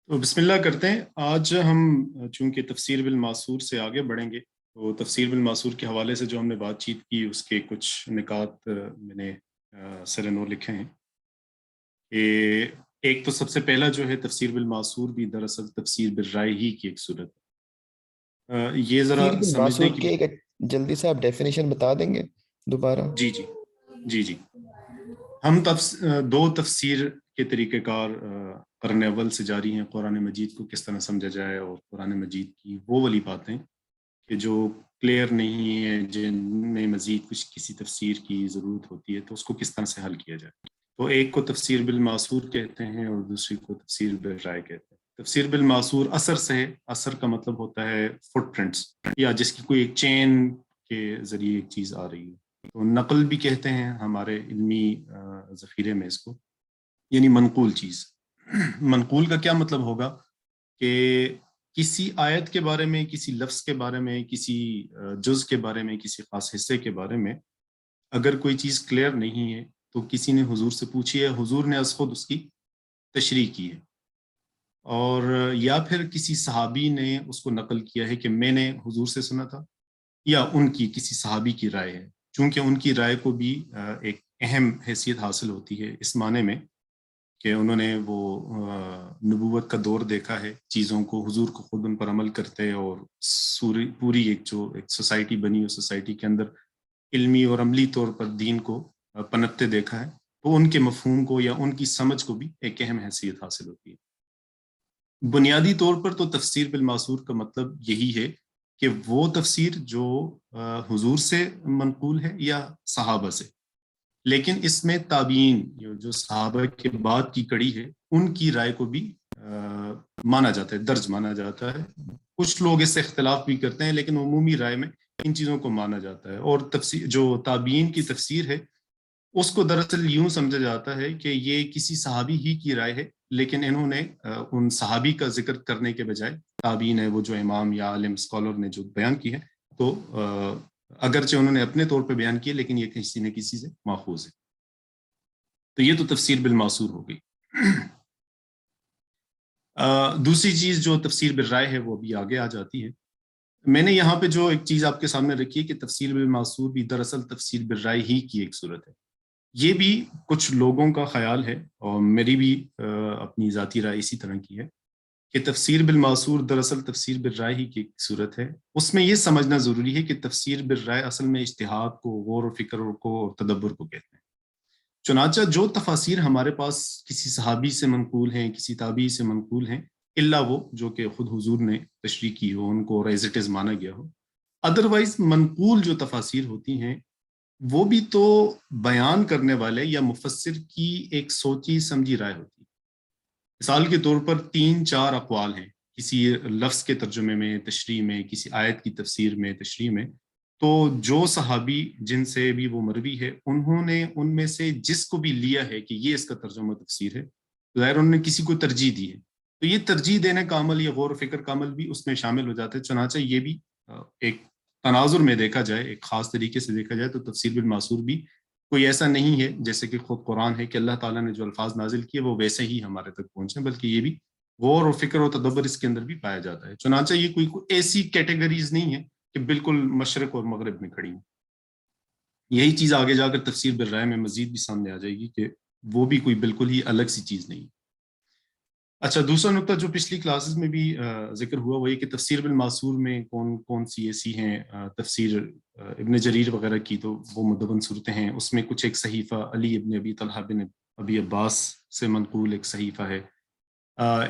تو بسم اللہ کرتے ہیں۔ آج ہم چونکہ تفسیر بالمعصور سے آگے بڑھیں گے، تو تفسیر بالمعصور کے حوالے سے جو ہم نے بات چیت کی اس کے کچھ نکات میں نے سر نو لکھے ہیں کہ ایک تو سب سے پہلا جو ہے تفسیر بالمعصور بھی دراصل تفسیر بالرائے ہی کی ایک صورت ہے۔ یہ ذرا تفسیر سمجھنے بالمعصور کی کے ایک جلدی سے آپ ڈیفینیشن بتا دیں گے دوبارہ؟ جی جی جی جی ہم دو تفسیر کے طریقہ کار قرن اول سے جاری ہیں۔ قرآن مجید کو کس طرح سمجھا جائے اور قرآن مجید کی وہ والی باتیں کہ جو کلیئر نہیں ہے، جن میں مزید کچھ کسی تفسیر کی ضرورت ہوتی ہے، تو اس کو کس طرح سے حل کیا جائے۔ تو ایک کو تفسیر بالمعصور کہتے ہیں اور دوسری کو تفسیر بالرائے کہتے ہیں۔ تفسیر بالمعصور اثر سے ہے، اثر کا مطلب ہوتا ہے فٹ پرنٹس، یا جس کی کوئی ایک چین کے ذریعے ایک چیز آ رہی ہے۔ تو نقل بھی کہتے ہیں ہمارے علمی ذخیرے میں اس کو، یعنی منقول چیز۔ منقول کا کیا مطلب ہوگا کہ کسی آیت کے بارے میں، کسی لفظ کے بارے میں، کسی جز کے بارے میں، کسی خاص حصے کے بارے میں اگر کوئی چیز کلیئر نہیں ہے تو کسی نے حضور سے پوچھی ہے، حضور نے از خود اس کی تشریح کی ہے، اور یا پھر کسی صحابی نے اس کو نقل کیا ہے کہ میں نے حضور سے سنا تھا، یا ان کی کسی صحابی کی رائے ہے۔ چونکہ ان کی رائے کو بھی ایک اہم حیثیت حاصل ہوتی ہے اس معنی میں کہ انہوں نے وہ نبوت کا دور دیکھا ہے، چیزوں کو، حضور کو خود ان پر عمل کرتے، اور پوری ایک سوسائٹی بنی، اس سوسائٹی کے اندر علمی اور عملی طور پر دین کو پنپتے دیکھا ہے، تو ان کے مفہوم کو یا ان کی سمجھ کو بھی ایک اہم حیثیت حاصل ہوتی ہے۔ بنیادی طور پر تو تفسیر بالمعصور کا مطلب یہی ہے کہ وہ تفسیر جو حضور سے منقول ہے یا صحابہ سے، لیکن اس میں تابعین جو صحابہ کے بعد کی کڑی ہے ان کی رائے کو بھی مانا جاتا ہے، درج مانا جاتا ہے۔ کچھ لوگ اس سے اختلاف بھی کرتے ہیں، لیکن عمومی رائے میں ان چیزوں کو مانا جاتا ہے۔ اور تفسیر جو تابعین کی تفسیر ہے اس کو دراصل یوں سمجھا جاتا ہے کہ یہ کسی صحابی ہی کی رائے ہے، لیکن انہوں نے ان صحابی کا ذکر کرنے کے بجائے تابعین ہے، وہ جو امام یا عالم اسکالر نے جو بیان کی ہے، تو اگرچہ انہوں نے اپنے طور پہ بیان کیے لیکن یہ کسی نہ کسی سے ماخوذ ہے۔ تو یہ تو تفسیر بالمعصور ہو گئی۔ دوسری چیز جو تفسیر بالرائے ہے وہ بھی آگے آ جاتی ہے۔ میں نے یہاں پہ جو ایک چیز آپ کے سامنے رکھی ہے کہ تفسیر بالمعصور بھی دراصل تفسیر بالرائے ہی کی ایک صورت ہے، یہ بھی کچھ لوگوں کا خیال ہے، اور میری بھی اپنی ذاتی رائے اسی طرح کی ہے کہ تفسیر بالمعصور دراصل تفسیر بالرائے ہی کی ایک صورت ہے۔ اس میں یہ سمجھنا ضروری ہے کہ تفسیر بالرائے اصل میں اجتہاد کو، غور و فکر کو اور تدبر کو کہتے ہیں۔ چنانچہ جو تفاسیر ہمارے پاس کسی صحابی سے منقول ہیں، کسی تابعی سے منقول ہیں، الا وہ جو کہ خود حضور نے تشریح کی ہو، ان کو ایز اٹ از مانا گیا ہو، ادروائز منقول جو تفاسیر ہوتی ہیں وہ بھی تو بیان کرنے والے یا مفسر کی ایک سوچی سمجھی رائے ہوتی ہے۔ مثال کے طور پر 3-4 اقوال ہیں کسی لفظ کے ترجمے میں، تشریح میں، کسی آیت کی تفسیر میں، تشریح میں، تو جو صحابی جن سے بھی وہ مروی ہے انہوں نے ان میں سے جس کو بھی لیا ہے کہ یہ اس کا ترجمہ تفسیر ہے، ظاہر انہوں نے کسی کو ترجیح دی ہے، تو یہ ترجیح دینے کا عمل یا غور و فکر کا عمل بھی اس میں شامل ہو جاتا ہے۔ چنانچہ یہ بھی ایک تناظر میں دیکھا جائے، ایک خاص طریقے سے دیکھا جائے، تو تفسیر بالمعصور بھی کوئی ایسا نہیں ہے جیسے کہ خود قرآن ہے کہ اللہ تعالیٰ نے جو الفاظ نازل کیے وہ ویسے ہی ہمارے تک پہنچے، بلکہ یہ بھی غور و فکر و تدبر اس کے اندر بھی پایا جاتا ہے۔ چنانچہ یہ کوئی ایسی کیٹیگریز نہیں ہے کہ بالکل مشرق اور مغرب میں کھڑی ہیں۔ یہی چیز آگے جا کر تفسیر بالرائے میں مزید بھی سامنے آ جائے گی کہ وہ بھی کوئی بالکل ہی الگ سی چیز نہیں۔ اچھا، دوسرا نقطہ جو پچھلی کلاسز میں بھی ذکر ہوا وہ یہ کہ تفسیر بالمعصور میں کون کون سی ایسی ہیں، تفسیر ابن جریر وغیرہ کی تو وہ مدون صورتیں ہیں، اس میں کچھ ایک صحیفہ علی ابن ابی طلحہ بن ابی عباس سے منقول ایک صحیفہ ہے،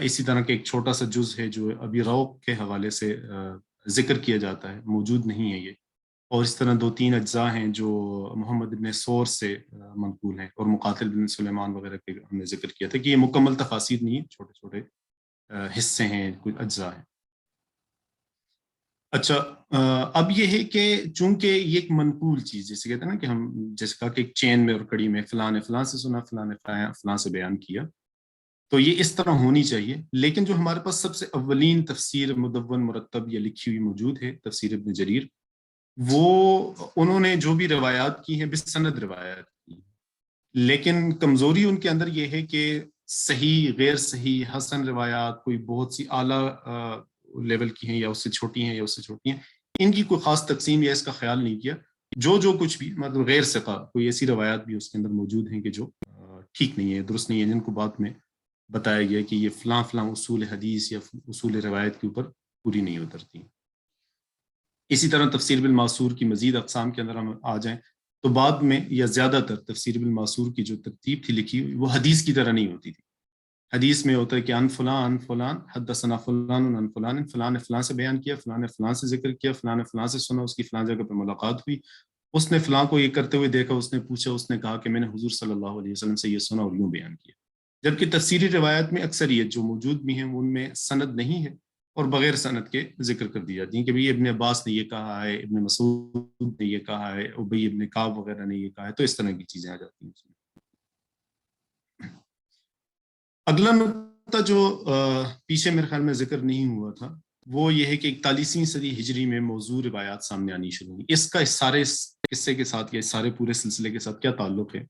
اسی طرح کے ایک چھوٹا سا جز ہے جو ابی روق کے حوالے سے ذکر کیا جاتا ہے، موجود نہیں ہے یہ، اور اس طرح 2-3 اجزاء ہیں جو محمد ابن سور سے منقول ہیں، اور مقاتل بن سلیمان وغیرہ کے ہم نے ذکر کیا تھا کہ یہ مکمل تفاسیر نہیں ہیں، چھوٹے چھوٹے حصے ہیں، کچھ اجزاء ہیں۔ اچھا، اب یہ ہے کہ چونکہ یہ ایک منقول چیز، جیسے کہتے ہیں نا کہ ہم جیسے کہا کہ ایک چین میں اور کڑی میں فلاں نے فلاں سے سنا، فلاں نے فلاں سے بیان کیا، تو یہ اس طرح ہونی چاہیے، لیکن جو ہمارے پاس سب سے اولین تفسیر مدون مرتب یا لکھی ہوئی موجود ہے، تفسیر ابن جریر، وہ انہوں نے جو بھی روایات کی ہیں بالسند روایات کی، لیکن کمزوری ان کے اندر یہ ہے کہ صحیح، غیر صحیح، حسن روایات کوئی بہت سی اعلیٰ لیول کی ہیں یا اس سے چھوٹی ہیں یا اس سے چھوٹی ہیں، ان کی کوئی خاص تقسیم یا اس کا خیال نہیں کیا. جو کچھ بھی مطلب غیر ثقہ کوئی ایسی روایات بھی اس کے اندر موجود ہیں کہ جو ٹھیک نہیں ہے، درست نہیں ہے، جن کو بعد میں بتایا گیا کہ یہ فلاں فلاں اصول حدیث یا اصول روایت کے اوپر پوری نہیں اترتی. اسی طرح تفسیر بالمعصور کی مزید اقسام کے اندر ہم آ جائیں تو بعد میں یا زیادہ تر تفسیر بالمعصور کی جو ترتیب تھی لکھی ہوئی وہ حدیث کی طرح نہیں ہوتی تھی. حدیث میں ہوتا ہے کہ ان فلان حدثنا فلان ان فلان، فلاں نے فلاں سے بیان کیا، فلاں نے فلاں سے ذکر کیا، فلاں نے فلاں سے سنا، اس کی فلاں جگہ پہ ملاقات ہوئی، اس نے فلاں کو یہ کرتے ہوئے دیکھا، اس نے پوچھا، اس نے کہا کہ میں نے حضور صلی اللہ علیہ وسلم سے یہ سنا اور یوں بیان کیا. جبکہ تفسیری روایت میں اکثریت جو موجود بھی ہیں ان میں سند نہیں ہے اور بغیر سند کے ذکر کر دی جاتی ہیں کہ بھئی ابن عباس نے یہ کہا ہے، ابن مسعود نے یہ کہا ہے، ابی ابن کعب وغیرہ نے یہ کہا ہے، تو اس طرح کی چیزیں آ جاتی ہیں اس میں. اگلا نقطہ جو پیچھے میرے خیال میں ذکر نہیں ہوا تھا وہ یہ ہے کہ 41ویں صدی ہجری میں موضوع روایات سامنے آنی شروع ہوئی. اس کا اس سارے قصے کے ساتھ یا اس سارے پورے سلسلے کے ساتھ کیا تعلق ہے؟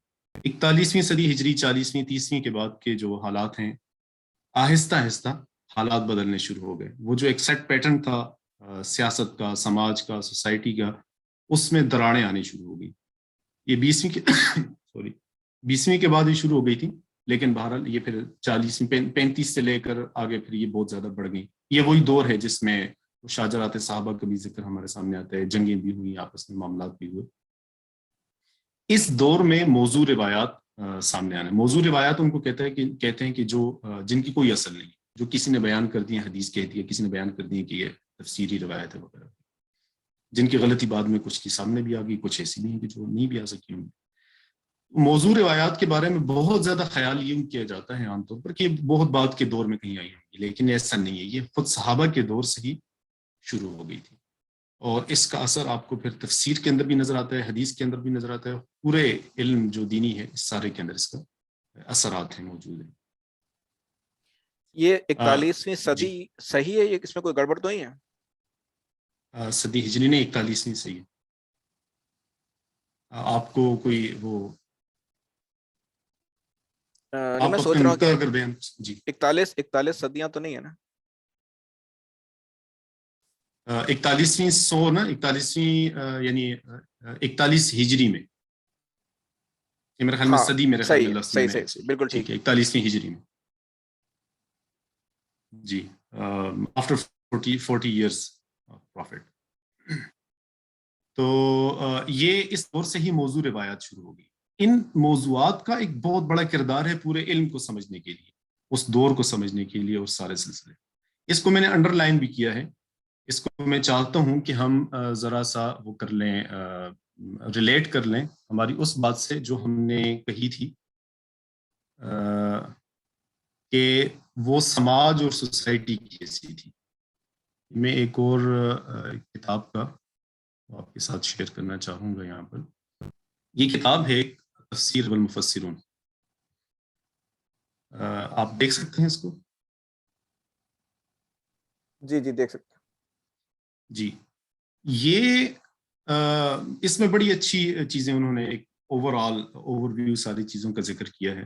41ویں صدی ہجری 40ویں 30ویں کے بعد کے جو حالات ہیں، آہستہ آہستہ حالات بدلنے شروع ہو گئے. وہ جو ایک سیٹ پیٹرن تھا سیاست کا، سماج کا، سوسائٹی کا، اس میں دراڑیں آنی شروع ہو گئی. یہ 20ویں کے بعد ہی شروع ہو گئی تھی، لیکن بہرحال یہ پھر 35 سے لے کر آگے پھر یہ بہت زیادہ بڑھ گئی. یہ وہی دور ہے جس میں شاجرات صحابہ کا بھی ذکر ہمارے سامنے آتا ہے، جنگیں بھی ہوئی، آپس میں معاملات بھی ہوئے. اس دور میں موضوع روایات سامنے آنا. موضوع روایات ان کو کہتے ہیں کہ جو جن کی کوئی اصل نہیں، جو کسی نے بیان کر دی ہے، حدیث کہتی ہے، کسی نے بیان کر دی ہے کہ یہ تفسیری روایت ہے وغیرہ، جن کی غلطی بعد میں کچھ کی سامنے بھی آ گئی، کچھ ایسی بھی ہیں کہ جو نہیں بھی آ سکی ہوں. موضوع روایات کے بارے میں بہت زیادہ خیال یہ کیا جاتا ہے عام طور پر کہ بہت بعد کے دور میں کہیں آئی ہوں گی، لیکن ایسا نہیں ہے. یہ خود صحابہ کے دور سے ہی شروع ہو گئی تھی اور اس کا اثر آپ کو پھر تفسیر کے اندر بھی نظر آتا ہے، حدیث کے اندر بھی نظر آتا ہے، پورے علم جو دینی ہے اس سارے کے اندر اس کا اثرات ہیں موجود ہیں. یہ 41ویں جی، صدی صحیح ہے؟ یہ اس میں کوئی گڑبڑ تو نہیں ہے؟ صدی ہجری نے 41ویں صحیح ہے. آپ کو کوئی وہ نہیں، میں آپ سوچ اپنے رہا ہوں نقطہ کہ اگر بیان. جی، 41 صدیاں تو نہیں ہے نا؟ 41ویں 100 نا، 41ویں یعنی 41 ہجری میں، یہ میرے خیال میں ہاں صدی، میرے خیال صحیح میں ہے، لفظ میں صحیح میں صحیح صحیح، بالکل ٹھیک ٹھیک ہے، ہے۔ 41ویں ہجری میں. جی، آفٹر 40 ایئرس پروفٹ. تو یہ اس دور سے ہی موضوع روایات شروع ہو گئی. ان موضوعات کا ایک بہت بڑا کردار ہے پورے علم کو سمجھنے کے لیے، اس دور کو سمجھنے کے لیے اور سارے سلسلے. اس کو میں نے انڈر لائن بھی کیا ہے. اس کو میں چاہتا ہوں کہ ہم ذرا سا وہ کر لیں، ریلیٹ کر لیں ہماری اس بات سے جو ہم نے کہی تھی کہ وہ سماج اور سوسائٹی کیسی تھی. میں ایک اور کتاب کا آپ کے ساتھ شیئر کرنا چاہوں گا یہاں پر. یہ کتاب ہے تفسیر والمفسرون. آپ دیکھ سکتے ہیں اس کو؟ جی جی دیکھ سکتے ہیں. جی، یہ اس میں بڑی اچھی چیزیں انہوں نے ایک اوور ویو ساری چیزوں کا ذکر کیا ہے.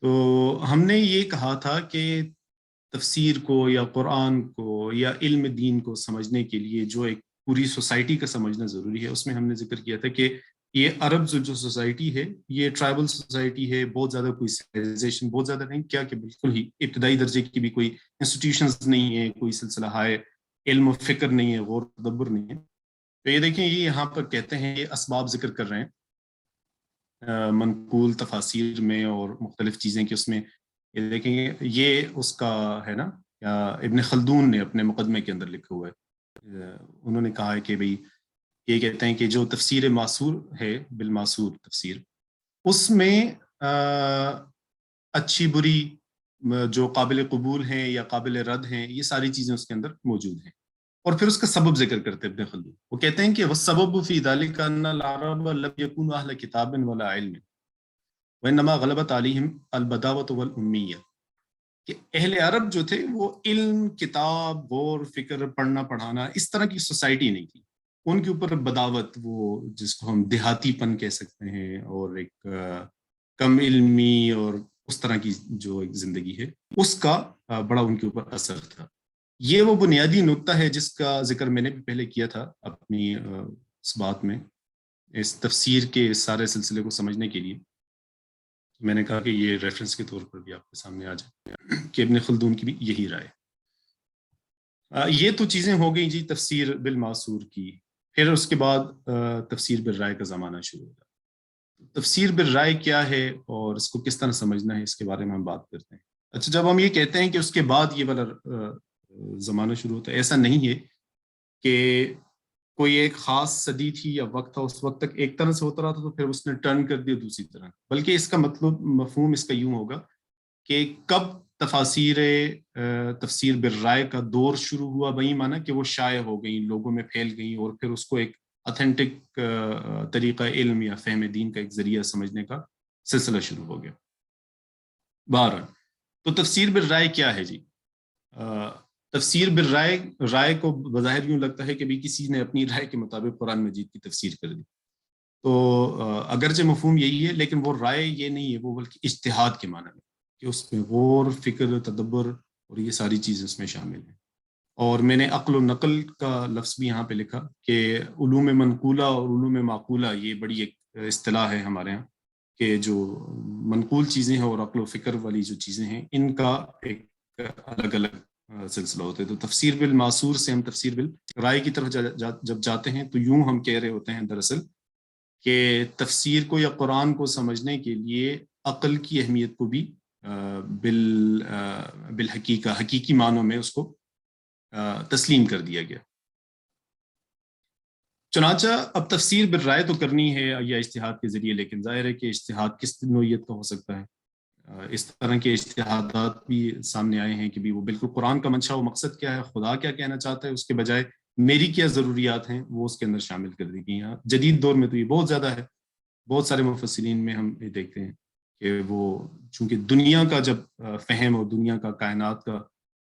تو ہم نے یہ کہا تھا کہ تفسیر کو یا قرآن کو یا علم دین کو سمجھنے کے لیے جو ایک پوری سوسائٹی کا سمجھنا ضروری ہے. اس میں ہم نے ذکر کیا تھا کہ یہ عرب جو سوسائٹی ہے یہ ٹرائبل سوسائٹی ہے، بہت زیادہ کوئی سیولائزیشن بہت زیادہ نہیں، کیا کہ بالکل ہی ابتدائی درجے کی بھی کوئی انسٹیٹیوشنز نہیں ہے، کوئی سلسلہ ہائے علم و فکر نہیں ہے، غور و تدبر نہیں ہے. تو یہ دیکھیں، یہ یہاں پر کہتے ہیں، یہ اسباب ذکر کر رہے ہیں منقول تفاسیر میں اور مختلف چیزیں کہ اس میں یہ دیکھیں گے. یہ اس کا ہے نا، ابن خلدون نے اپنے مقدمے کے اندر لکھا ہوا ہے. انہوں نے کہا ہے کہ بھئی یہ کہتے ہیں کہ جو تفسیر معصور ہے، بالمعصور تفسیر، اس میں اچھی بری جو قابل قبول ہیں یا قابل رد ہیں، یہ ساری چیزیں اس کے اندر موجود ہیں. اور پھر اس کا سبب ذکر کرتے ہیں ابن خلدون. وہ کہتے ہیں کہ والسبب فی ذلک ان العرب لم يكونوا اهل کتاب ولا علم وانما غلبت علیہم البداوۃ والامیہ. کہ اہل عرب جو تھے وہ علم، کتاب، غور فکر، پڑھنا پڑھانا، اس طرح کی سوسائٹی نہیں تھی. ان کے اوپر بداوت، وہ جس کو ہم دیہاتی پن کہہ سکتے ہیں، اور ایک کم علمی اور اس طرح کی جو ایک زندگی ہے اس کا بڑا ان کے اوپر اثر تھا. یہ وہ بنیادی نقطہ ہے جس کا ذکر میں نے بھی پہلے کیا تھا اپنی اس بات میں, اس تفسیر کے سارے سلسلے کو سمجھنے کے لیے. میں نے کہا کہ یہ ریفرنس کے طور پر بھی آپ کے سامنے آ جائے کہ ابن خلدون کی بھی یہی رائے. یہ تو چیزیں ہو گئی جی تفسیر بالمعصور کی. پھر اس کے بعد تفسیر بالرائے کا زمانہ شروع ہوگا. تفسیر بالرائے کیا ہے اور اس کو کس طرح سمجھنا ہے, اس کے بارے میں ہم بات کرتے ہیں. اچھا, جب ہم یہ کہتے ہیں کہ اس کے بعد یہ والا زمانہ شروع ہوتا ہے, ایسا نہیں ہے کہ کوئی ایک خاص صدی تھی یا وقت تھا, اس وقت تک ایک طرح سے ہوتا رہا تھا تو پھر اس نے ٹرن کر دیا دوسری طرح. بلکہ اس کا مطلب مفہوم اس کا یوں ہوگا کہ کب تفسیر بالرائے کا دور شروع ہوا, وہی مانا کہ وہ شائع ہو گئیں, لوگوں میں پھیل گئیں, اور پھر اس کو ایک اتھینٹک طریقہ علم یا فہم دین کا ایک ذریعہ سمجھنے کا سلسلہ شروع ہو گیا. بہرحال تو تفسیر بالرائے کیا ہے جی؟ تفسیر بالرائے کو بظاہر یوں لگتا ہے کہ بھی کسی نے اپنی رائے کے مطابق قرآن مجید کی تفسیر کر دی. تو اگرچہ مفہوم یہی ہے, لیکن وہ رائے یہ نہیں ہے, وہ بلکہ اجتہاد کے معنی میں, کہ اس میں غور, فکر, تدبر اور یہ ساری چیزیں اس میں شامل ہیں. اور میں نے عقل و نقل کا لفظ بھی یہاں پہ لکھا کہ علوم منقولہ اور علوم معقولہ یہ بڑی ایک اصطلاح ہے ہمارے ہاں, کہ جو منقول چیزیں ہیں اور عقل و فکر والی جو چیزیں ہیں ان کا ایک الگ الگ سلسلہ ہوتا ہے. تو تفسیر بالمعصور سے ہم تفسیر بالرائے کی طرف جب جاتے ہیں تو یوں ہم کہہ رہے ہوتے ہیں دراصل کہ تفسیر کو یا قرآن کو سمجھنے کے لیے عقل کی اہمیت کو بھی حقیقی معنوں میں اس کو تسلیم کر دیا گیا. چنانچہ اب تفسیر بالرائے تو کرنی ہے یا اجتہاد کے ذریعے, لیکن ظاہر ہے کہ اجتہاد کس نوعیت کا ہو سکتا ہے. اس طرح کے اجتہادات بھی سامنے آئے ہیں کہ بھی وہ بالکل قرآن کا منشا و مقصد کیا ہے, خدا کیا کہنا چاہتا ہے, اس کے بجائے میری کیا ضروریات ہیں وہ اس کے اندر شامل کر دی گئی ہیں. جدید دور میں تو یہ بہت زیادہ ہے. بہت سارے مفسرین میں ہم یہ دیکھتے ہیں کہ وہ چونکہ دنیا کا جب فہم اور دنیا کا کائنات کا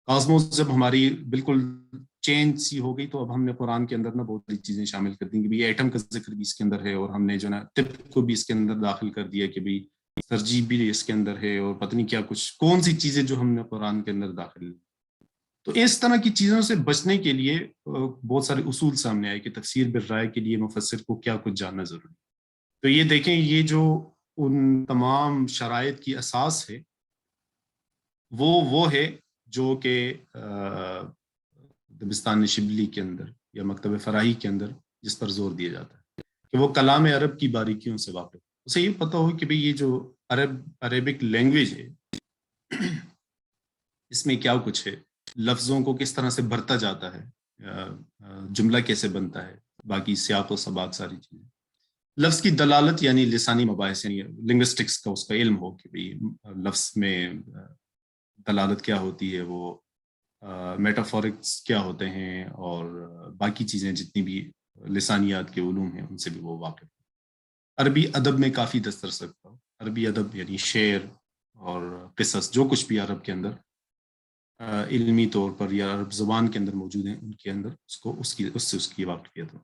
کاسموس جب ہماری بالکل چینج سی ہو گئی, تو اب ہم نے قرآن کے اندر نا بہت ساری چیزیں شامل کر دیں کہ بھی ایٹم کا ذکر بھی اس کے اندر ہے, اور ہم نے جو نا طب کو بھی اس کے اندر داخل کر دیا کہ بھی ترجیح بھی اس کے اندر ہے, اور پتہ نہیں کیا کچھ کون سی چیزیں جو ہم نے قرآن کے اندر داخل. تو اس طرح کی چیزوں سے بچنے کے لیے بہت سارے اصول سامنے آئے کہ تفسیر بالرائے کے لیے مفسر کو کیا کچھ جاننا ضروری. تو یہ دیکھیں, یہ جو ان تمام شرائط کی اساس ہے وہ ہے جو کہ دبستان شبلی کے اندر یا مکتب فراہی کے اندر جس پر زور دیا جاتا ہے کہ وہ کلام عرب کی باریکیوں سے واقف, اسے یہ پتہ ہو کہ بھئی یہ جو عربک لینگویج ہے اس میں کیا کچھ ہے, لفظوں کو کس طرح سے بھرتا جاتا ہے, جملہ کیسے بنتا ہے, باقی سیاق و سباق ساری چیزیں. لفظ کی دلالت یعنی لسانی مباحث یعنی لنگوسٹکس کا اس کا علم ہو کہ بھئی لفظ میں دلالت کیا ہوتی ہے, وہ میٹافورکس کیا ہوتے ہیں, اور باقی چیزیں جتنی بھی لسانیات کے علوم ہیں ان سے بھی وہ واقف. عربی ادب میں کافی دسترس رکھتا ہو. عربی ادب یعنی شعر اور قصص جو کچھ بھی عرب کے اندر علمی طور پر یا عرب زبان کے اندر موجود ہیں ان کے اندر اس کی واقفیت ہو.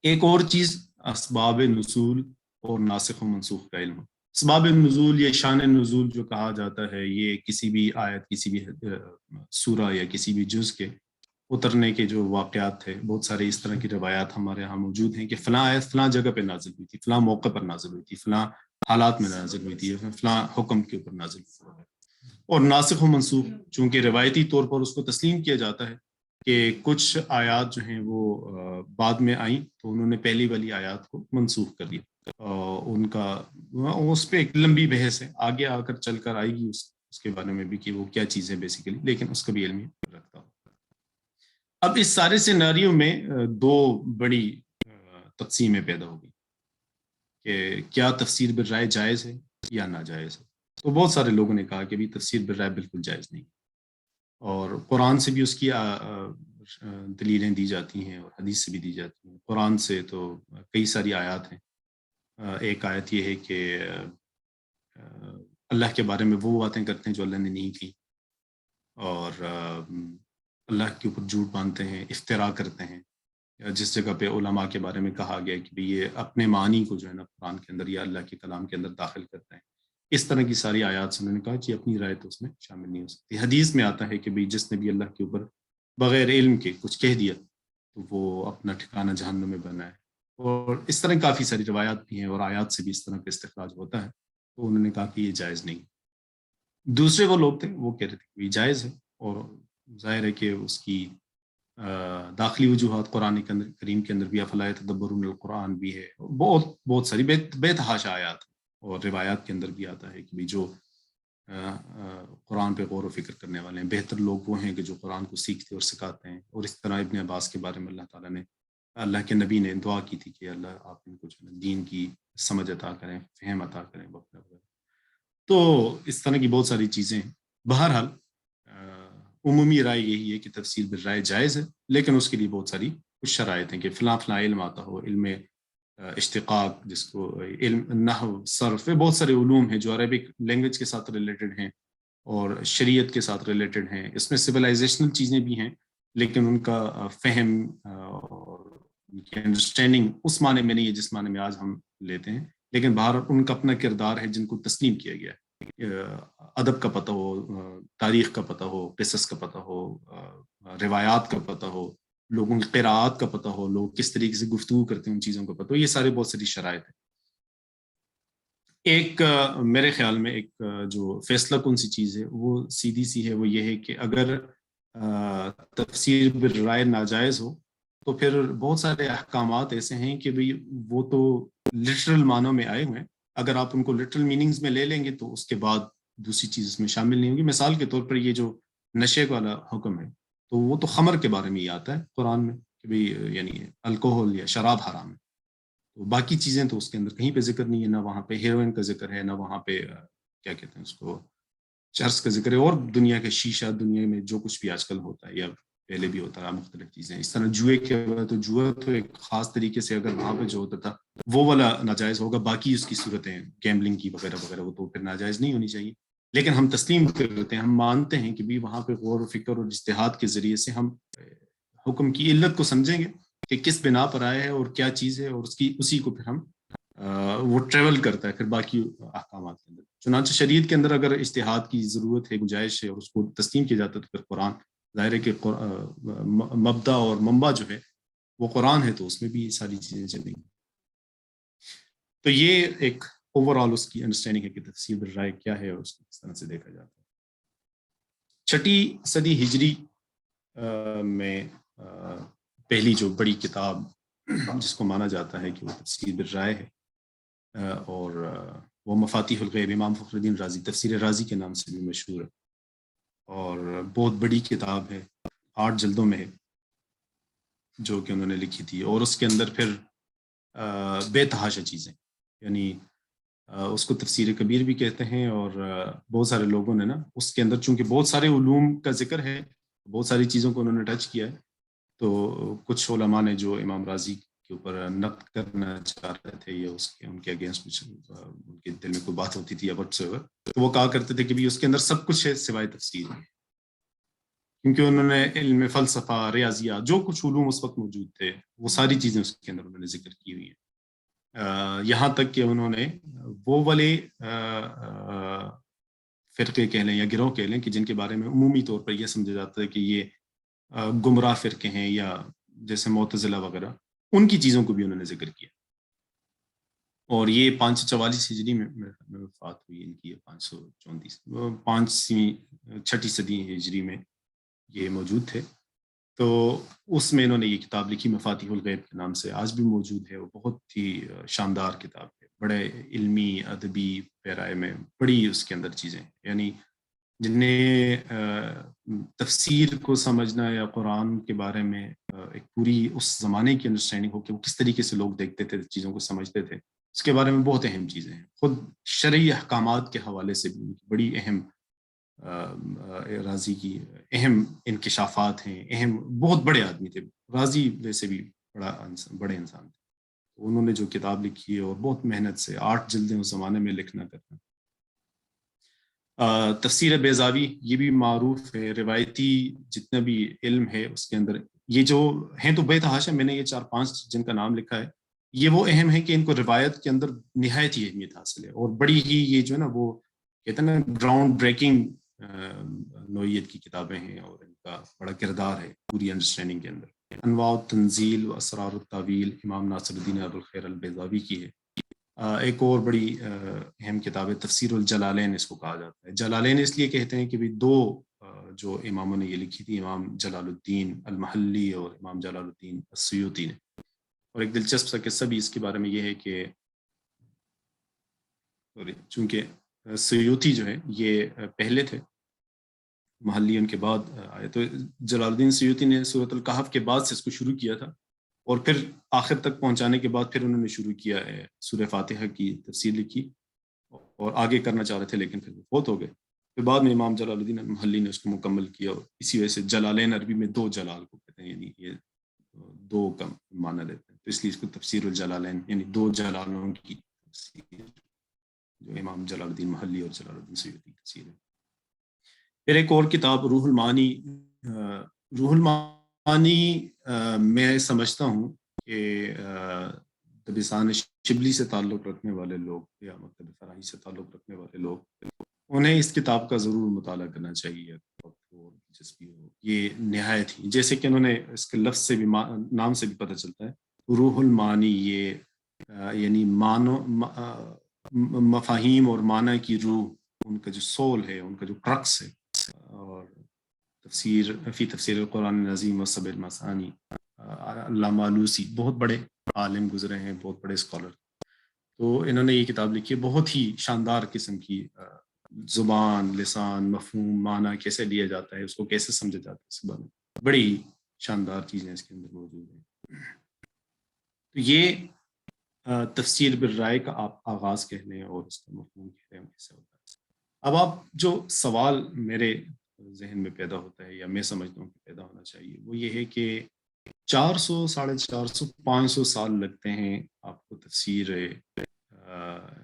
ایک اور چیز اسباب نزول اور ناسخ و منسوخ کا علم. اسباب نزول یا شان نزول جو کہا جاتا ہے, یہ کسی بھی آیت, کسی بھی سورہ یا کسی بھی جز کے اترنے کے جو واقعات تھے, بہت سارے اس طرح کی روایات ہمارے ہاں موجود ہیں کہ فلاں آیت فلاں جگہ پہ نازل ہوئی تھی, فلاں موقع پر نازل ہوئی تھی, فلاں حالات میں نازل ہوئی تھی, فلاں حکم کے اوپر نازل ہوئی تھی. اور ناسخ و منسوخ چونکہ روایتی طور پر اس کو تسلیم کیا جاتا ہے کہ کچھ آیات جو ہیں وہ بعد میں آئیں تو انہوں نے پہلی والی آیات کو منسوخ کر دیا. ان کا اس پہ ایک لمبی بحث ہے, آگے آ کر چل کر آئے گی اس کے بارے میں بھی کہ وہ کیا چیز ہے بیسیکلی, لیکن اس کا بھی علم رکھتا ہوں. اب اس سارے سیناریوں میں دو بڑی تقسیمیں پیدا ہو گئی کہ کیا تفسیر بالرائے جائز ہے یا ناجائز ہے. تو بہت سارے لوگوں نے کہا کہ بھی تفسیر بالرائے بالکل جائز نہیں, اور قرآن سے بھی اس کی دلیلیں دی جاتی ہیں اور حدیث سے بھی دی جاتی ہیں. قرآن سے تو کئی ساری آیات ہیں. ایک آیت یہ ہے کہ اللہ کے بارے میں وہ باتیں کرتے ہیں جو اللہ نے نہیں کی, اور اللہ کے اوپر جھوٹ باندھتے ہیں, افتراء کرتے ہیں. جس جگہ پہ علماء کے بارے میں کہا گیا کہ یہ اپنے معنی کو جو ہے نا قرآن کے اندر یا اللہ کے کلام کے اندر داخل کرتے ہیں. اس طرح کی ساری آیات سے انہوں نے کہا کہ اپنی رائے تو اس میں شامل نہیں ہو سکتی. حدیث میں آتا ہے کہ بھئی جس نے بھی اللہ کے اوپر بغیر علم کے کچھ کہہ دیا تو وہ اپنا ٹھکانہ جہنم میں بنا ہے. اور اس طرح کافی ساری روایات بھی ہیں اور آیات سے بھی اس طرح کا استخراج ہوتا ہے. تو انہوں نے کہا کہ یہ جائز نہیں. دوسرے وہ لوگ تھے وہ کہہ رہے تھے کہ یہ جائز ہے، اور ظاہر ہے کہ اس کی داخلی وجوہات قرآن کریم کے اندر بھی افلا یتدبرون القرآن بھی ہے، بہت ساری بے تحاشا آیات اور روایات کے اندر بھی آتا ہے کہ بھی جو قرآن پہ غور و فکر کرنے والے ہیں بہتر لوگ وہ ہیں کہ جو قرآن کو سیکھتے اور سکھاتے ہیں. اور اس طرح ابن عباس کے بارے میں اللہ کے نبی نے دعا کی تھی کہ اللہ آپ ان کو جو دین کی سمجھ عطا کریں، فہم عطا کریں وغیرہ. تو اس طرح کی بہت ساری چیزیں ہیں. بہرحال عمومی رائے یہی ہے کہ تفسیر بالرائے جائز ہے، لیکن اس کے لیے بہت ساری کچھ شرائط ہیں کہ فلاں علم آتا ہو، علم اشتقاق جس کو علم نحو صرف، بہت سارے علوم ہیں جو عربک لینگویج کے ساتھ ریلیٹڈ ہیں اور شریعت کے ساتھ ریلیٹڈ ہیں. اس میں سویلائزیشنل چیزیں بھی ہیں، لیکن ان کا فہم اور ان کی انڈرسٹینڈنگ اس معنی میں نہیں ہے جس معنی میں آج ہم لیتے ہیں. لیکن باہر ان کا اپنا کردار ہے جن کو تسلیم کیا گیا ہے. ادب کا پتہ ہو، تاریخ کا پتہ ہو، قصص کا پتہ ہو، روایات کا پتہ ہو، لوگوں کی قراءات کا پتہ ہو، لوگ کس طریقے سے گفتگو کرتے ہیں ان چیزوں کا پتہ ہو. یہ سارے بہت ساری شرائط ہیں. ایک میرے خیال میں ایک جو فیصلہ کن سی چیز ہے وہ سیدھی سی ہے، وہ یہ ہے کہ اگر تفسیر بالرائے ناجائز ہو تو پھر بہت سارے احکامات ایسے ہیں کہ بھئی وہ تو لٹرل معنوں میں آئے ہوئے ہیں. اگر آپ ان کو لٹرل میننگز میں لے لیں گے تو اس کے بعد دوسری چیز اس میں شامل نہیں ہوگی. مثال کے طور پر یہ جو نشے والا حکم ہے تو وہ تو خمر کے بارے میں ہی آتا ہے قرآن میں کہ بھئی یعنی الکوہل یا شراب حرام ہے. تو باقی چیزیں تو اس کے اندر کہیں پہ ذکر نہیں ہے، نہ وہاں پہ ہیروئن کا ذکر ہے، نہ وہاں پہ کیا کہتے ہیں اس کو چرس کا ذکر ہے، اور دنیا کے شیشہ، دنیا میں جو کچھ بھی آج کل ہوتا ہے یا پہلے بھی ہوتا رہا مختلف چیزیں. اس طرح جوئے کے تو جوا تو ایک خاص طریقے سے اگر وہاں پہ جو ہوتا تھا وہ والا ناجائز ہوگا. باقی اس کی صورتیں گیمبلنگ کی وغیرہ وغیرہ وہ تو پھر ناجائز نہیں ہونی چاہیے. لیکن ہم تسلیم کرتے ہیں، ہم مانتے ہیں کہ بھی وہاں پہ غور و فکر اور اجتہاد کے ذریعے سے ہم حکم کی علت کو سمجھیں گے کہ کس بنا پر آیا ہے اور کیا چیز ہے، اور اسی کو پھر ہم وہ ٹریول کرتا ہے پھر باقی احکامات کے اندر. چنانچہ شریعت کے اندر اگر اجتہاد کی ضرورت ہے، گنجائش ہے، اور اس کو تسلیم کیا جاتا ہے تو پھر قرآن ظاہر ہے کہ مبدا اور منبع جو ہے وہ قرآن ہے، تو اس میں بھی یہ ساری چیزیں چلیں گی. تو یہ ایک اوور آل اس کی انڈرسٹینڈنگ ہے کہ تفسیر بالرائے کیا ہے اور اس کو کس طرح سے دیکھا جاتا ہے. 6 صدی ہجری میں پہلی جو بڑی کتاب جس کو مانا جاتا ہے کہ وہ تفسیر بالرائے ہے، اور وہ مفاتیح الغیب امام فخر الدین رازی، تفسیر رازی کے نام سے بھی مشہور ہے، اور بہت بڑی کتاب ہے، 8 جلدوں میں ہے جو کہ انہوں نے لکھی تھی. اور اس کے اندر پھر بے تحاشا چیزیں، یعنی اس کو تفسیر کبیر بھی کہتے ہیں. اور بہت سارے لوگوں نے نا اس کے اندر چونکہ بہت سارے علوم کا ذکر ہے، بہت ساری چیزوں کو انہوں نے ٹچ کیا ہے، تو کچھ علماء نے جو امام رازی کے اوپر نقد کرنا چاہ رہے تھے یا ان کے اگینسٹ کچھ ان کے دل میں کوئی بات ہوتی تھی یا وٹ ایور، تو وہ کہا کرتے تھے کہ بھی اس کے اندر سب کچھ ہے سوائے تفسیر ہے، کیونکہ انہوں نے علم فلسفہ، ریاضیات، جو کچھ علوم اس وقت موجود تھے وہ ساری چیزیں اس کے اندر انہوں نے ذکر کی ہوئی ہیں. یہاں تک کہ انہوں نے وہ والے فرقے کہہ لیں یا گروہ کہہ لیں کہ جن کے بارے میں عمومی طور پر یہ سمجھا جاتا ہے کہ یہ گمراہ فرقے ہیں یا جیسے معتزلہ وغیرہ، ان کی چیزوں کو بھی انہوں نے ذکر کیا. اور یہ 544 ہجری میں وفات ہوئی ان کی، 534 6 صدی ہجری میں یہ موجود تھے. تو اس میں انہوں نے یہ کتاب لکھی مفاتیح الغیب کے نام سے، آج بھی موجود ہے. وہ بہت ہی شاندار کتاب ہے، بڑے علمی ادبی پیرائے میں بڑی اس کے اندر چیزیں، یعنی جنہیں تفسیر کو سمجھنا یا قرآن کے بارے میں ایک پوری اس زمانے کی انڈرسٹینڈنگ ہو کہ وہ کس طریقے سے لوگ دیکھتے تھے، چیزوں کو سمجھتے تھے، اس کے بارے میں بہت اہم چیزیں ہیں. خود شرعی احکامات کے حوالے سے بھی بڑی اہم رازی کی اہم انکشافات ہیں. اہم بہت بڑے آدمی تھے رازی، ویسے بھی بڑے انسان تھے. انہوں نے جو کتاب لکھی ہے اور بہت محنت سے 8 جلدیں اس زمانے میں لکھنا کرنا. تفسیر بیضاوی یہ بھی معروف ہے، روایتی جتنا بھی علم ہے اس کے اندر یہ جو ہیں تو بے تحاشا، میں نے یہ 4-5 جن کا نام لکھا ہے، یہ وہ اہم ہے کہ ان کو روایت کے اندر نہایت ہی اہمیت حاصل ہے، اور بڑی ہی یہ جو ہے نا وہ کہتے ہیں نا گراؤنڈ بریکنگ نوعیت کی کتابیں ہیں، اور ان کا بڑا کردار ہے پوری انڈرسٹینڈنگ کے اندر۔ انواع التنزیل و اسرار التاویل امام ناصر الدین ابوالخیر البیضاوی کی ہے۔ ایک اور بڑی اہم کتاب ہے تفسیر الجلالین، اس کو کہا جاتا ہے۔ جلالین اس لیے کہتے ہیں کہ بھی دو جو اماموں نے یہ لکھی تھی، امام جلال الدین المحلی اور امام جلال الدین السیوطی نے۔ اور ایک دلچسپ سا قصہ بھی اس کے بارے میں یہ ہے کہ چونکہ سیوطی جو ہے یہ پہلے تھے، محلی ان کے بعد آئے، تو جلال الدین سیوطی نے سورۃ الکہف کے بعد سے اس کو شروع کیا تھا، اور پھر آخر تک پہنچانے کے بعد پھر انہوں نے شروع کیا ہے سورہ فاتحہ کی تفسیر لکھی، اور آگے کرنا چاہ رہے تھے لیکن پھر وہ فوت ہو گئے۔ پھر بعد میں امام جلال الدین المحلی نے اس کو مکمل کیا، اور اسی وجہ سے جلالین عربی میں دو جلال کو کہتے ہیں، یعنی یہ دو کا معنی لیتے ہیں، تو اس لیے اس کو تفسیر الجلالین یعنی دو جلالوں کی تفسیر، جو امام جلال الدین محلی اور جلال الدین سیوطی کی تفسیر ہے۔ پھر ایک اور کتاب روح المعانی۔ روح المعانی میں سمجھتا ہوں کہ دبستان شبلی سے تعلق رکھنے والے لوگ یا مکتب فراہی سے تعلق رکھنے والے لوگ، انہیں اس کتاب کا ضرور مطالعہ کرنا چاہیے، دلچسپی ہو۔ یہ نہایت ہی، جیسے کہ انہوں نے اس کے لفظ سے بھی نام سے بھی پتہ چلتا ہے، روح المعانی، یہ یعنی مفاہیم اور معنی کی روح، ان کا جو سول ہے، ان کا جو کرکس ہے۔ اور تفسیر القرآن العظیم و سبع المثانی، علامہ آلوسی بہت بڑے عالم گزرے ہیں، بہت بڑے اسکالر، تو انہوں نے یہ کتاب لکھی ہے، بہت ہی شاندار قسم کی، زبان، لسان، مفہوم، معنی کیسے لیا جاتا ہے، اس کو کیسے سمجھا جاتا ہے، اس بارے میں بڑی ہی شاندار چیزیں اس کے اندر موجود ہیں۔ تو یہ تفسیر بالرائے کا آپ آغاز کہہ لیں، اور اس کا مفہوم کہہ لیں کیسے ہوتا ہے۔ اب آپ جو سوال میرے ذہن میں پیدا ہوتا ہے، یا میں سمجھتا ہوں کہ پیدا ہونا چاہیے، وہ یہ ہے کہ 400، 450، 500 سال لگتے ہیں آپ کو تفسیر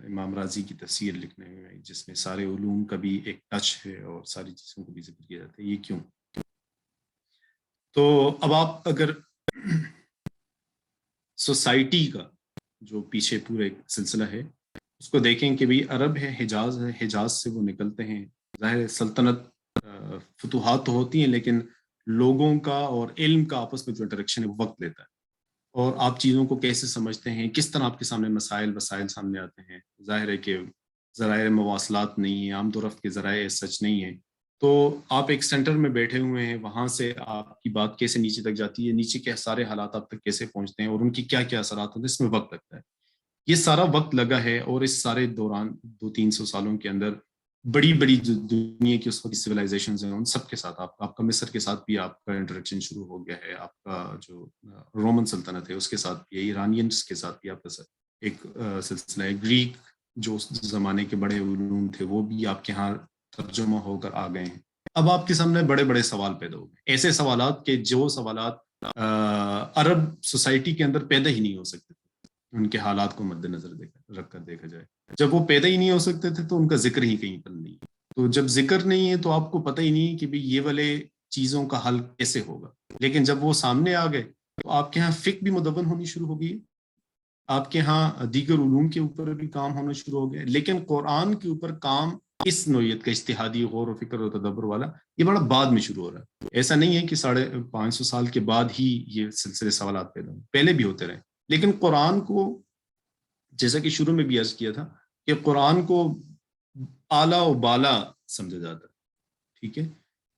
امام رازی کی تفسیر لکھنے میں، جس میں سارے علوم کا بھی ایک ٹچ ہے اور ساری چیزوں کو بھی ذکر کیا جاتا ہے، یہ کیوں؟ تو اب آپ اگر سوسائٹی کا جو پیچھے پورے سلسلہ ہے اس کو دیکھیں کہ بھی عرب ہے، حجاز سے وہ نکلتے ہیں، ظاہر سلطنت فتوحات تو ہوتی ہیں، لیکن لوگوں کا اور علم کا آپس میں جو انٹریکشن ہے وہ وقت لیتا ہے، اور آپ چیزوں کو کیسے سمجھتے ہیں، کس طرح آپ کے سامنے وسائل سامنے آتے ہیں۔ ظاہر ہے کہ ذرائع مواصلات نہیں ہیں، آمد و رفت کے ذرائع سچ نہیں ہیں، تو آپ ایک سینٹر میں بیٹھے ہوئے ہیں، وہاں سے آپ کی بات کیسے نیچے تک جاتی ہے، نیچے کے سارے حالات آپ تک کیسے پہنچتے ہیں، اور ان کی کیا کیا اثرات ہوتے ہیں، اس میں وقت لگتا ہے۔ یہ سارا وقت لگا ہے، اور اس سارے دوران 200-300 سالوں کے اندر بڑی بڑی جو دنیا کی اس وقت سویلائزیشنز ہیں، ان سب کے ساتھ آپ کا مصر کے ساتھ بھی آپ کا انٹریکشن شروع ہو گیا ہے، آپ کا جو رومن سلطنت ہے اس کے ساتھ بھی ہے، ایرانینس کے ساتھ بھی آپ کا ایک سلسلہ ہے، گریک جو اس زمانے کے بڑے علوم تھے وہ بھی آپ کے ہاں ترجمہ ہو کر آ گئے ہیں۔ اب آپ کے سامنے بڑے بڑے سوال پیدا ہو گئے، ایسے سوالات کہ جو سوالات عرب سوسائٹی کے اندر پیدا ہی نہیں ہو سکتے، ان کے حالات کو مد نظر رکھ کر دیکھا جائے۔ جب وہ پیدا ہی نہیں ہو سکتے تھے تو ان کا ذکر ہی کہیں پر نہیں، تو جب ذکر نہیں ہے تو آپ کو پتہ ہی نہیں کہ یہ والے چیزوں کا حل کیسے ہوگا، لیکن جب وہ سامنے آ گئے تو آپ کے ہاں فقہ بھی مدون ہونی شروع ہو گئی، آپ کے ہاں دیگر علوم کے اوپر بھی کام ہونا شروع ہو گئے، لیکن قرآن کے اوپر کام اس نوعیت کا اجتہادی غور و فکر و تدبر والا یہ بڑا بعد میں شروع ہو رہا ہے۔ ایسا نہیں ہے کہ 550 سال کے بعد ہی یہ سلسلے سوالات پیدا ہوں، پہلے بھی ہوتے رہے، لیکن قرآن کو جیسا کہ شروع میں بھی عرض کیا تھا کہ قرآن کو اعلیٰ و بالا سمجھا جاتا ہے، ٹھیک ہے،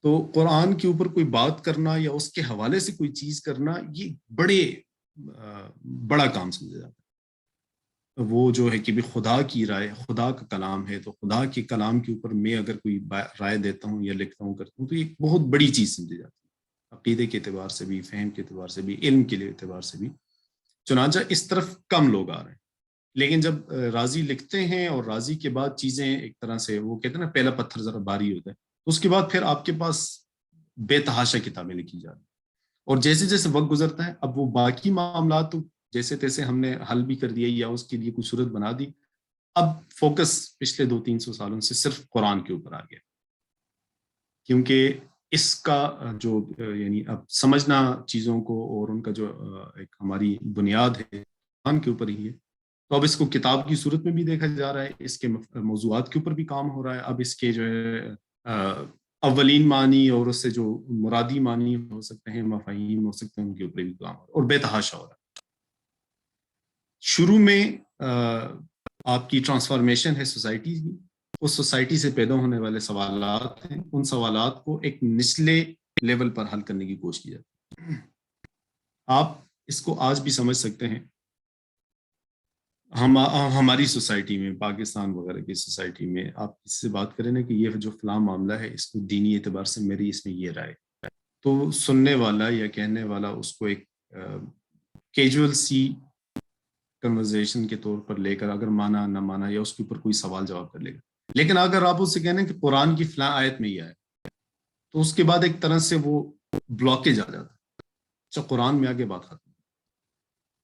تو قرآن کے اوپر کوئی بات کرنا یا اس کے حوالے سے کوئی چیز کرنا یہ بڑا کام سمجھا جاتا ہے۔ وہ جو ہے کہ بھی خدا کی رائے، خدا کا کلام ہے، تو خدا کے کلام کے اوپر میں اگر کوئی رائے دیتا ہوں یا لکھتا ہوں کرتا ہوں تو یہ بہت بڑی چیز سمجھی جاتی ہے، عقیدے کے اعتبار سے بھی، فہم کے اعتبار سے بھی، علم کے اعتبار سے بھی، چنانچہ اس طرف کم لوگ آ رہے ہیں۔ لیکن جب راضی لکھتے ہیں اور راضی کے بعد چیزیں ایک طرح سے وہ کہتے ہیں نا پہلا پتھر ذرا بھاری ہوتا ہے، اس کے بعد پھر آپ کے پاس بے تحاشا کتابیں لکھی جا رہی ہیں، اور جیسے جیسے وقت گزرتا ہے اب وہ باقی معاملات تو جیسے تیسے ہم نے حل بھی کر دیا یا اس کے لیے کوئی صورت بنا دی، اب فوکس پچھلے 200-300 سالوں سے صرف قرآن کے اوپر آ گیا، کیونکہ اس کا جو یعنی اب سمجھنا چیزوں کو اور ان کا جو ایک ہماری بنیاد ہے قرآن کے اوپر ہی ہے. تو اب اس کو کتاب کی صورت میں بھی دیکھا جا رہا ہے, اس کے موضوعات کے اوپر بھی کام ہو رہا ہے. اب اس کے جو ہے اولین معنی اور اس سے جو مرادی معنی ہو سکتے ہیں, مفاہیم ہو سکتے ہیں, ان کے اوپر بھی کام ہو رہا ہے اور بے تحاشا ہو رہا ہے. شروع میں آپ کی ٹرانسفارمیشن ہے سوسائٹی کی, اس سوسائٹی سے پیدا ہونے والے سوالات ہیں, ان سوالات کو ایک نچلے لیول پر حل کرنے کی کوشش کی جاتی ہے. آپ اس کو آج بھی سمجھ سکتے ہیں. ہماری سوسائٹی میں, پاکستان وغیرہ کی سوسائٹی میں, آپ اس سے بات کریں نا کہ یہ جو فلاں معاملہ ہے اس کو دینی اعتبار سے میری اس میں یہ رائے, تو سننے والا یا کہنے والا اس کو ایک کیجول سی کنورزیشن کے طور پر لے کر اگر مانا نہ مانا یا اس کے اوپر کوئی سوال جواب کر لے گا. لیکن اگر آپ اس سے کہنا کہ قرآن کی فلاں آیت میں یہ ہے, تو اس کے بعد ایک طرح سے وہ بلاکیج آ جاتا ہے. اچھا قرآن میں آگے بات ختم,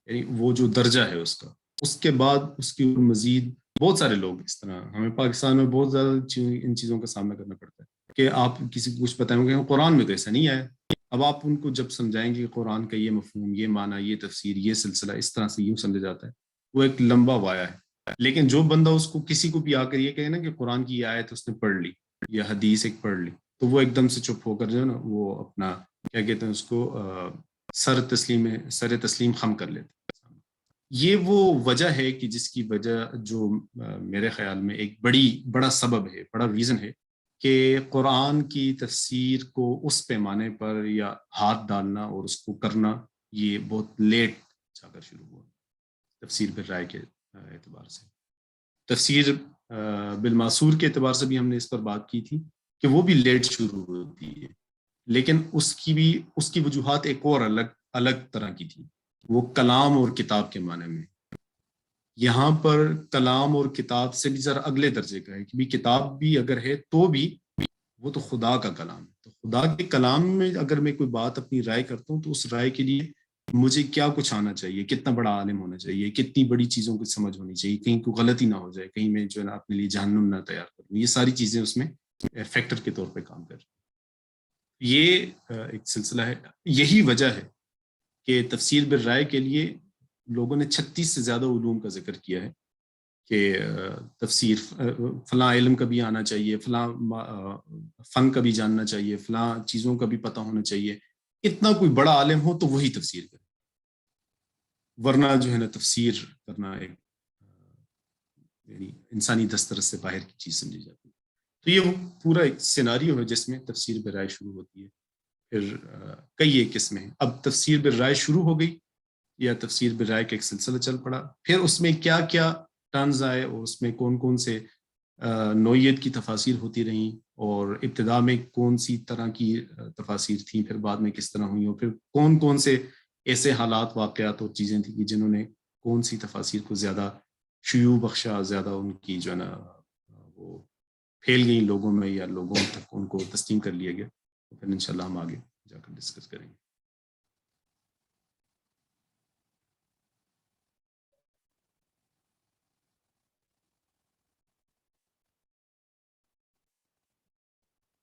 یعنی وہ جو درجہ ہے اس کا, اس کے بعد اس کی مزید بہت سارے لوگ اس طرح, ہمیں پاکستان میں بہت زیادہ ان چیزوں کا سامنا کرنا پڑتا ہے کہ آپ کسی کو کچھ بتائیں گے قرآن میں تو ایسا نہیں آیا. اب آپ ان کو جب سمجھائیں گے کہ قرآن کا یہ مفہوم, یہ معنی, یہ تفسیر, یہ سلسلہ اس طرح سے یوں سمجھا جاتا ہے, وہ ایک لمبا وایا ہے. لیکن جو بندہ اس کو کسی کو بھی آ کر یہ کہے نا کہ قرآن کی یہ آیت اس نے پڑھ لی یا حدیث ایک پڑھ لی, تو وہ ایک دم سے چپ ہو کر جو ہے نا وہ اپنا کیا کہتے ہیں اس کو سر تسلیم خم کر لیتے. یہ وہ وجہ ہے کہ جس کی وجہ جو میرے خیال میں ایک بڑا سبب ہے, بڑا ریزن ہے کہ قرآن کی تفسیر کو اس پیمانے پر یا ہاتھ ڈالنا اور اس کو کرنا یہ بہت لیٹ جا کر شروع ہوا. تفسیر بالرائے کے اعتبار سے, تفسیر بالمعصور کے اعتبار سے بھی ہم نے اس پر بات کی تھی کہ وہ بھی لیٹ شروع ہوتی ہے, لیکن اس کی وجوہات ایک اور الگ طرح کی تھی. وہ کلام اور کتاب کے معنی میں. یہاں پر کلام اور کتاب سے بھی ذرا اگلے درجے کا ہے کہ بھی کتاب بھی اگر ہے تو بھی وہ تو خدا کا کلام ہے. تو خدا کے کلام میں اگر میں کوئی بات اپنی رائے کرتا ہوں تو اس رائے کے لیے مجھے کیا کچھ آنا چاہیے, کتنا بڑا عالم ہونا چاہیے, کتنی بڑی چیزوں کی سمجھ ہونی چاہیے, کہیں کوئی غلطی نہ ہو جائے, کہیں میں جو ہے نا اپنے لیے جہنم نہ تیار کروں. یہ ساری چیزیں اس میں فیکٹر کے طور پہ کام کر رہی ہیں. یہ ایک سلسلہ ہے. یہی وجہ ہے کہ تفسیر بالرائے کے لیے لوگوں نے 36 سے زیادہ علوم کا ذکر کیا ہے کہ تفسیر فلاں علم کا بھی آنا چاہیے, فلاں فن کا بھی جاننا چاہیے, فلاں چیزوں کا بھی پتہ ہونا چاہیے. اتنا کوئی بڑا عالم ہو تو وہی تفسیر کرے, ورنہ جو ہے نا تفسیر کرنا ایک یعنی انسانی دسترس سے باہر کی چیز سمجھی جاتی ہے. تو یہ وہ پورا ایک سیناریو ہے جس میں تفسیر بالرائے شروع ہوتی ہے. پھر کئی ایک قسمیں ہیں. اب تفسیر بالرائے شروع ہو گئی یا تفسیر بالرائے کا ایک سلسلہ چل پڑا, پھر اس میں کیا کیا ٹرنز آئے اور اس میں کون سے نوعیت کی تفاسیر ہوتی رہیں, اور ابتدا میں کون سی طرح کی تفاسیر تھیں, پھر بعد میں کس طرح ہوئیں, اور پھر کون سے ایسے حالات, واقعات اور چیزیں تھیں کہ جنہوں نے کون سی تفاسیر کو زیادہ شیوع بخشا, زیادہ ان کی جو ہے نا وہ پھیل گئی لوگوں میں یا لوگوں تک ان کو تسلیم کر لیا گیا. تو پھر انشاءاللہ ہم آگے جا کر ڈسکس کریں گے.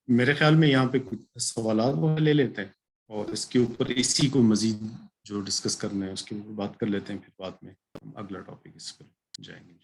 میرے خیال میں یہاں پہ کچھ سوالات وہ لے لیتے ہیں اور اس کے اوپر اسی کو مزید جو ڈسکس کرنا ہے اس کے اوپر بات کر لیتے ہیں, پھر بعد میں ہم اگلا ٹاپک اس پر جائیں گے.